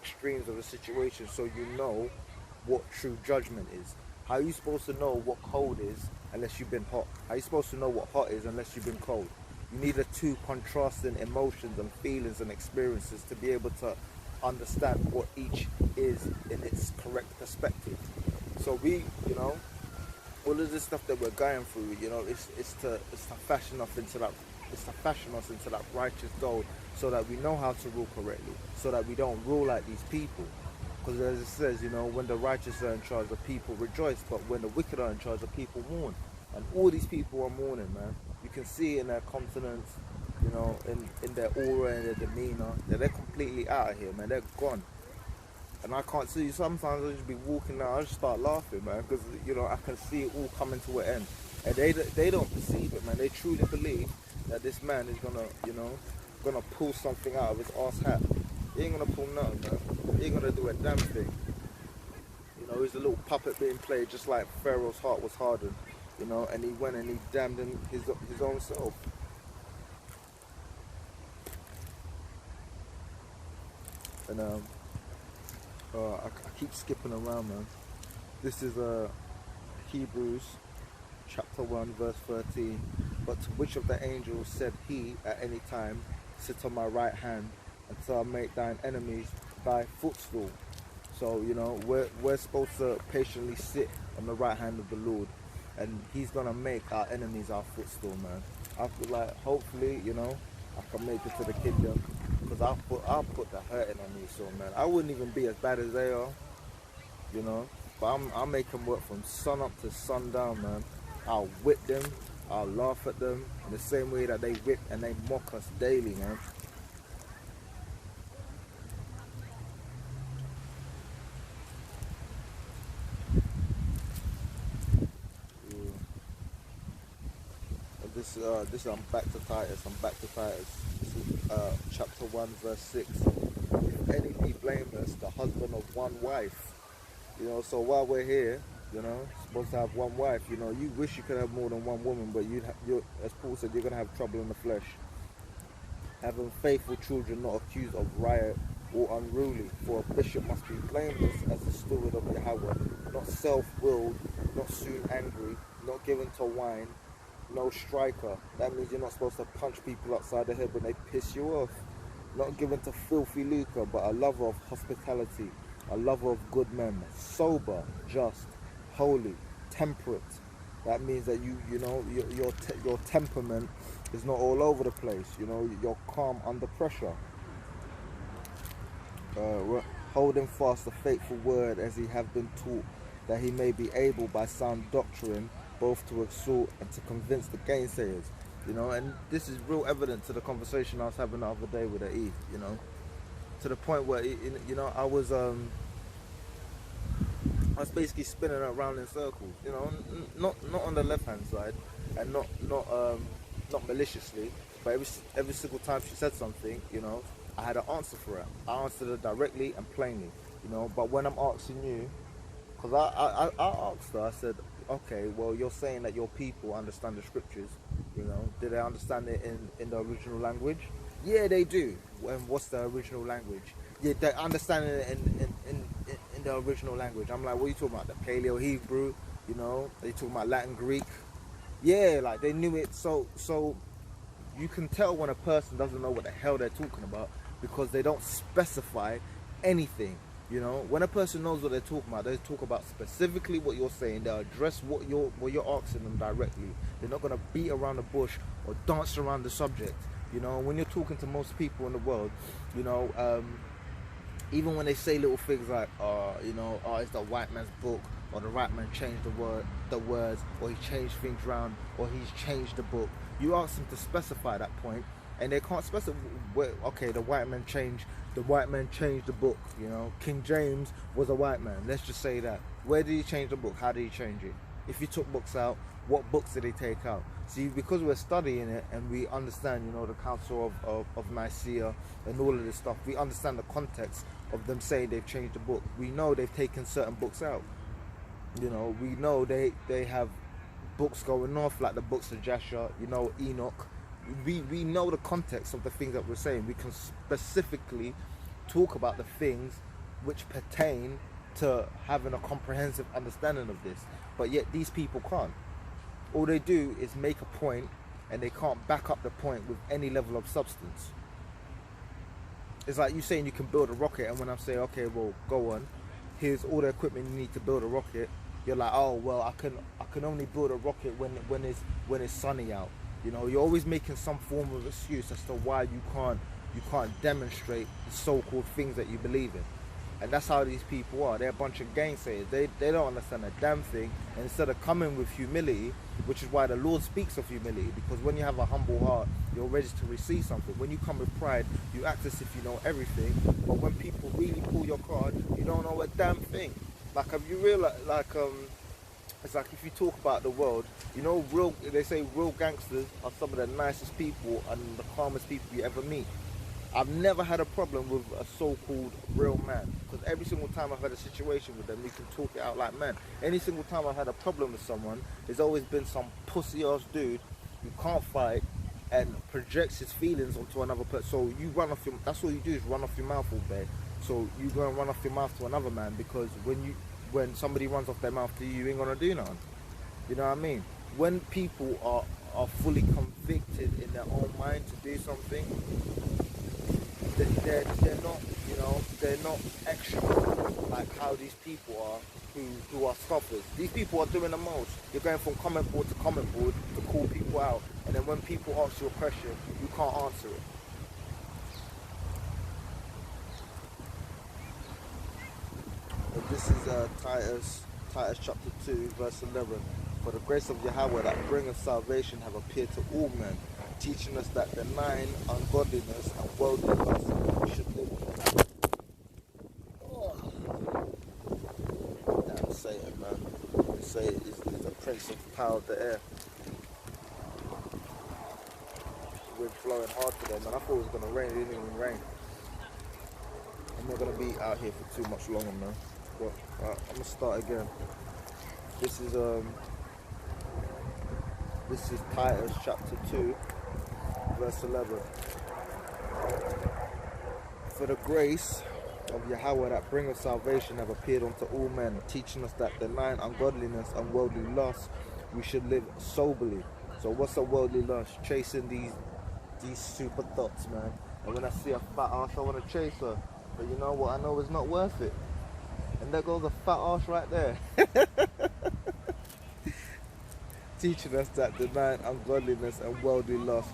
extremes of the situation so you know what true judgment is. How are you supposed to know what cold is unless you've been hot? How are you supposed to know what hot is unless you've been cold? You need the two contrasting emotions and feelings and experiences to be able to understand what each is in its correct perspective. So we, you know, all of this stuff that we're going through, you know, it's to fashion us into that, righteous goal, so that we know how to rule correctly, so that we don't rule like these people. Because as it says, you know, when the righteous are in charge, the people rejoice, but when the wicked are in charge, the people mourn. And all these people are mourning, man. You can see in their countenance, you know, in their aura and their demeanor, that they're completely out of here, man. They're gone. And I can't see. Sometimes I'll just be walking now, I just start laughing, man, because, you know, I can see it all coming to an end. And they don't perceive it, man. They truly believe that this man is gonna, you know, gonna pull something out of his ass hat. He ain't gonna pull nothing, man. He ain't gonna do a damn thing. You know, he's a little puppet being played, just like Pharaoh's heart was hardened, you know, and he went and he damned him his own self. And I keep skipping around, man. This is Hebrews chapter 1 verse 13. But to which of the angels said he at any time, sit on my right hand until I make thine enemies thy footstool? So, you know, we're supposed to patiently sit on the right hand of the Lord, and he's gonna make our enemies our footstool, man. I feel like hopefully, you know, I can make it to the kingdom, because I'll put the hurting on these, so man, I wouldn't even be as bad as they are, you know, but I'll make them work from sun up to sundown, man. I'll whip them, I'll laugh at them in the same way that they whip and they mock us daily, man. This I'm back to Titus. This is chapter 1 verse 6. If any be blameless, the husband of one wife. You know, so while we're here, you know, supposed to have one wife. You know, you wish you could have more than one woman, but you're, as Paul said, you're gonna have trouble in the flesh. Having faithful children, not accused of riot or unruly. For a bishop must be blameless as the steward of Yahweh, not self-willed, not soon angry, not given to wine, no striker. That means you're not supposed to punch people upside the head when they piss you off. Not given to filthy lucre, but a lover of hospitality, a lover of good men, sober, just, holy, temperate. That means that you know, your temperament is not all over the place. You know, you're calm under pressure. Holding fast the faithful word as he have been taught, that he may be able by sound doctrine both to exhort and to convince the gainsayers. You know, and this is real evident to the conversation I was having the other day with E. You know, to the point where, you know, I was basically spinning around in circles. You know, not on the left hand side, and not maliciously, but every single time she said something, you know, I had an answer for her. I answered her directly and plainly. You know, but when I'm asking you, because I asked her, I said, okay, well, you're saying that your people understand the scriptures, you know, do they understand it in the original language? Yeah, they do. And what's the original language? Yeah, they understand it in the original language. I'm like, what are you talking about? The Paleo Hebrew, you know, they talking about Latin Greek. Yeah, like they knew it. So you can tell when a person doesn't know what the hell they're talking about, because they don't specify anything. You know, when a person knows what they're talking about, they talk about specifically what you're saying. They'll address what you're asking them directly. They're not going to beat around the bush or dance around the subject. You know, when you're talking to most people in the world, you know, even when they say little things like, you know, it's the white man's book, or the white man changed the words, or he changed things around, or he's changed the book. You ask them to specify that point, and they can't specify. Okay, the white man changed the book. You know, King James was a white man. Let's just say that. Where did he change the book? How did he change it? If he took books out, what books did he take out? See, because we're studying it and we understand, you know, the Council of Nicaea and all of this stuff, we understand the context of them saying they've changed the book. We know they've taken certain books out. You know, we know they have books going off, like the books of Jasher, you know, Enoch. We know the context of the things that we're saying. We can specifically talk about the things which pertain to having a comprehensive understanding of this. But yet these people can't. All they do is make a point, and they can't back up the point with any level of substance. It's like you saying you can build a rocket, and when I say, okay, well, go on, here's all the equipment you need to build a rocket, you're like, oh well, I can only build a rocket when it's sunny out. You know, you're always making some form of excuse as to why you can't demonstrate the so-called things that you believe in. And that's how these people are. They're a bunch of gainsayers. They don't understand a damn thing. And instead of coming with humility, which is why the Lord speaks of humility, because when you have a humble heart, you're ready to receive something. When you come with pride, you act as if you know everything. But when people really pull your card, you don't know a damn thing. Like, have you realized, it's like if you talk about the world, you know, they say real gangsters are some of the nicest people and the calmest people you ever meet. I've never had a problem with a so-called real man, because every single time I've had a situation with them, we can talk it out like men. Any single time I've had a problem with someone, there's always been some pussy-ass dude who can't fight and projects his feelings onto another person. So you run off that's all you do, is run off your mouth all day. So you go and run off your mouth to another man, because when somebody runs off their mouth to you, you ain't gonna do nothing. You know what I mean? When people are fully convicted in their own mind to do something, they're not, you know, they're not extra like how these people are who are scoffers. These people are doing the most. You're going from comment board to comment board to call people out, and then when people ask you a question, you can't answer it. But this is Titus chapter 2 verse 11. For the grace of Yahweh that bringeth salvation have appeared to all men, teaching us that denying ungodliness and worldly lust we should live. Oh. Damn Satan, man. They say is the prince of power of the air. Wind blowing hard today, man. I thought it was going to rain. It didn't even rain. I'm not going to be out here for too much longer, man. But I'm going to start again. This is Titus chapter 2 verse 11. For the grace of Yahweh that bringeth salvation have appeared unto all men, teaching us that denying ungodliness and worldly lust we should live soberly. So what's a worldly lust? Chasing these super thoughts, man. And when I see a fat ass, I want to chase her. But you know what? I know it's not worth it. And there goes a fat ass right there. Teaching us that denying ungodliness and worldly lust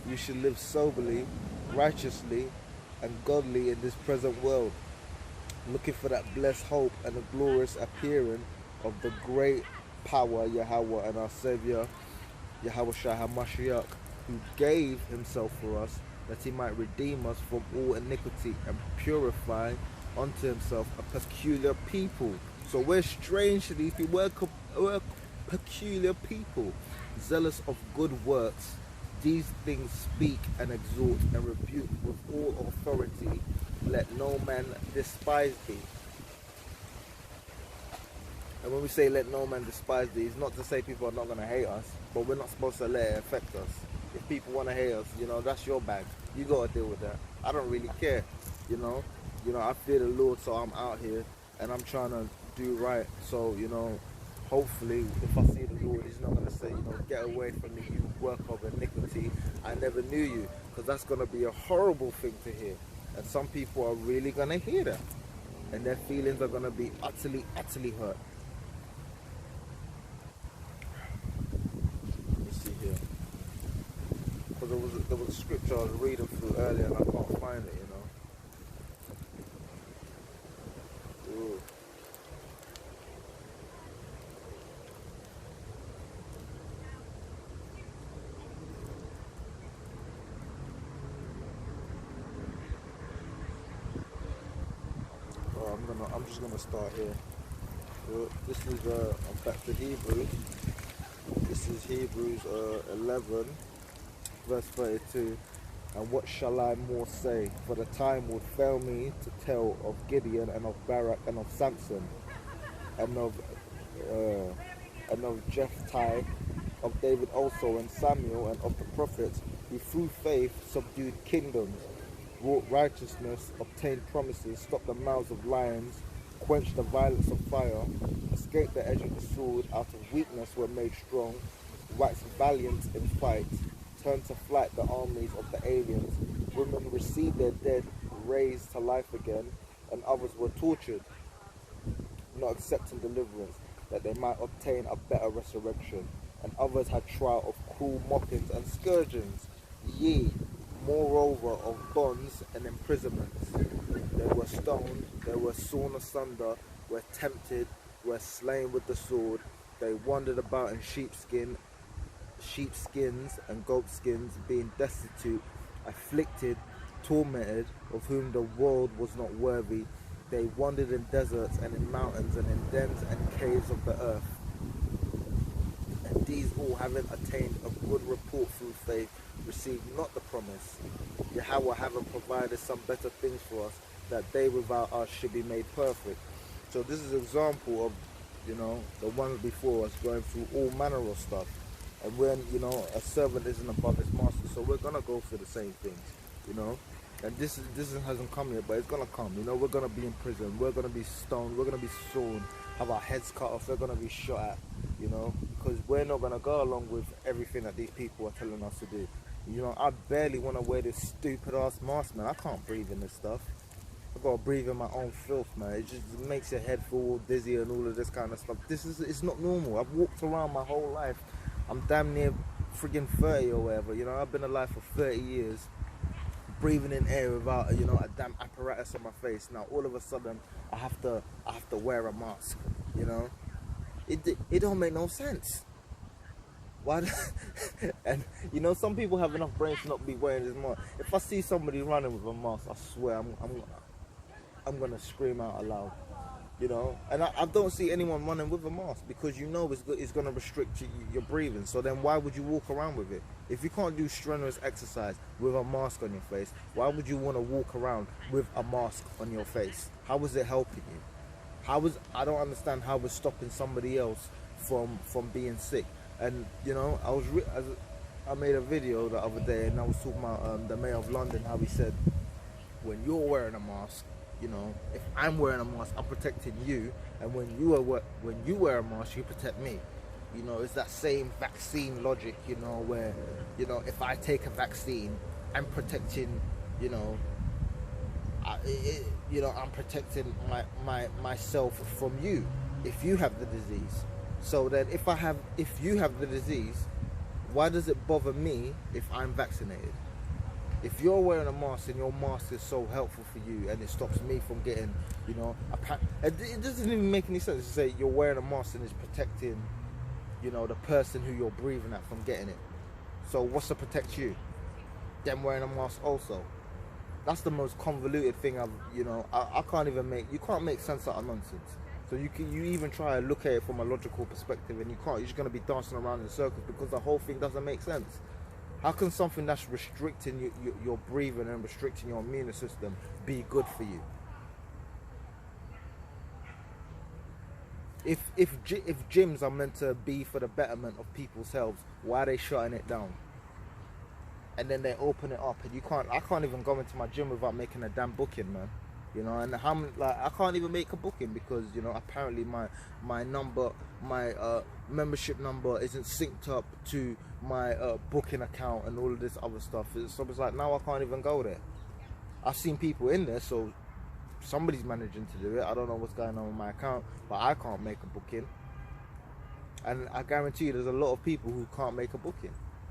we should live soberly, righteously, and godly in this present world, looking for that blessed hope and the glorious appearing of the great power Yahweh and our Savior Yahweh Shai HaMashiach, who gave himself for us that he might redeem us from all iniquity and purify unto himself a peculiar people. So we're strange to these people. We're peculiar people, zealous of good works. These things speak and exhort and rebuke with all authority. Let no man despise thee. And when we say let no man despise thee, it's not to say people are not going to hate us, but we're not supposed to let it affect us. If people want to hate us, you know, that's your bag. You got to deal with that. I don't really care, you know. I fear the Lord, so I'm out here and I'm trying to do right. So, you know, hopefully, if I see the Lord, he's not going to say, you know, get away from me, you work of iniquity. I never knew you. Because that's going to be a horrible thing to hear. And some people are really going to hear that. And their feelings are going to be utterly, utterly hurt. Let me see here. Because there was a scripture I was reading through earlier and I can't find it, you know. Ooh. I'm just gonna start here. So this is I'm back to Hebrews. This is Hebrews 11 verse 32. And what shall I more say? For the time would fail me to tell of Gideon and of Barak and of Samson and of Jephthah, of David also and Samuel and of the prophets, who through faith subdued kingdoms, wrought righteousness, obtained promises, stopped the mouths of lions, quenched the violence of fire, escaped the edge of the sword, out of weakness were made strong, waxed valiant in fight, turned to flight the armies of the aliens. Women received their dead, raised to life again, and others were tortured, not accepting deliverance, that they might obtain a better resurrection. And others had trial of cruel mockings and scourgings, yea, moreover of bonds and imprisonments. They were stoned, they were sawn asunder, were tempted, were slain with the sword. They wandered about in sheepskins and goatskins, being destitute, afflicted, tormented, of whom the world was not worthy. They wandered in deserts and in mountains and in dens and caves of the earth. And these all, having attained a good report through faith, received not the promise. Yahweh having provided some better things for us, that they without us should be made perfect. So this is an example of, the ones before us going through all manner of stuff. And when, a servant isn't above his master, so we're gonna go through the same things, And this hasn't come yet, but it's gonna come. We're gonna be in prison, we're gonna be stoned, we're gonna be sawn, have our heads cut off, we're gonna be shot at, because we're not gonna go along with everything that these people are telling us to do. I barely want to wear this stupid ass mask, man. I can't breathe in this stuff. I gotta breathe in my own filth, man. It just makes your head feel all dizzy and all of this kind of stuff. It's not normal. I've walked around my whole life. I'm damn near friggin' 30 or whatever. I've been alive for 30 years, breathing in air without a damn apparatus on my face. Now all of a sudden I have to wear a mask. It don't make no sense. Why? And some people have enough brains to not be wearing this mask. If I see somebody running with a mask, I swear I'm gonna scream out aloud. And I don't see anyone running with a mask, because it's gonna restrict your breathing. So then why would you walk around with it? If you can't do strenuous exercise with a mask on your face, why would you want to walk around with a mask on your face? How is it helping you? I don't understand how it's stopping somebody else from being sick. And I made a video the other day, and I was talking about the Mayor of London, how he said, when you're wearing a mask, if I'm wearing a mask, I'm protecting you, and when you wear a mask, you protect me. It's that same vaccine logic, where if I take a vaccine, I'm protecting, I'm protecting myself from you if you have the disease. So then if you have the disease, why does it bother me if I'm vaccinated? If you're wearing a mask and your mask is so helpful for you and it stops me from getting, it doesn't even make any sense to say you're wearing a mask and it's protecting, the person who you're breathing at from getting it. So what's to protect you? Them wearing a mask also. That's the most convoluted thing I can't even you can't make sense out of nonsense. So you even try to look at it from a logical perspective, and you can't. You're just going to be dancing around in circles, because the whole thing doesn't make sense. How can something that's restricting your breathing and restricting your immune system be good for you? If gyms are meant to be for the betterment of people's health, why are they shutting it down? And then they open it up, and I can't even go into my gym without making a damn booking, man. And I can't even make a booking because apparently my membership number isn't synced up to my booking account and all of this other stuff. So it's like, now I can't even go there. I've seen people in there, so somebody's managing to do it. I don't know what's going on with my account, but I can't make a booking. And I guarantee you there's a lot of people who can't make a booking.